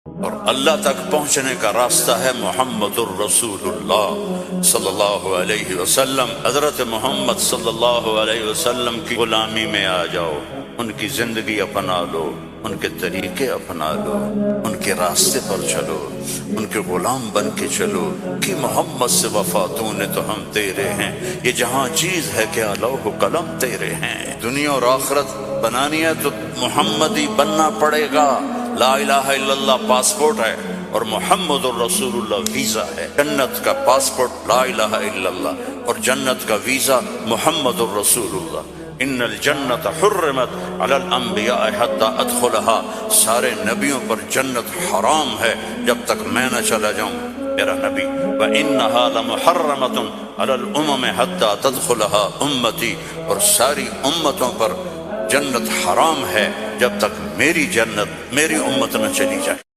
और अल्लाह तक पहुंचने का रास्ता है मुहम्मदुर रसूलुल्लाह सल्लल्लाहु अलैहि वसल्लम। हजरत मोहम्मद सल्लल्लाहु अलैहि वसल्लम की गुलामी में आ जाओ, उनकी जिंदगी अपना लो, उनके तरीके अपना लो, उनके रास्ते पर चलो, उनके गुलाम बन के चलो कि मोहम्मद से वफा तूने तो हम तेरे हैं, ये जहां चीज है क्या लौह कलम तेरे हैं। दुनिया और आखिरत बनानी है तो मोहम्मद ही बनना पड़ेगा। ला इलाहा इल्लल्लाह पासपोर्ट है और मुहम्मदुर रसूलुल्लाह वीजा है। जन्नत का पासपोर्ट ला इलाहा इल्लल्लाह और जन्नत का वीजा मुहम्मदुर रसूलुल्लाह। इन्नल जन्नत हुर्रिमत अलल अंबिया हत्ता अदखुलहा। सारे नबियों पर जन्नत हराम है जब तक मैं न चला जाऊं मेरा नबी। व इन्नहा लमुहर्रमतुन अलल उम्म हत्ता तदखुलहा उम्मती। और सारी उम्मतों पर जन्नत हराम है जब तक मेरी जन्नत मेरी उम्मत न चली जाए।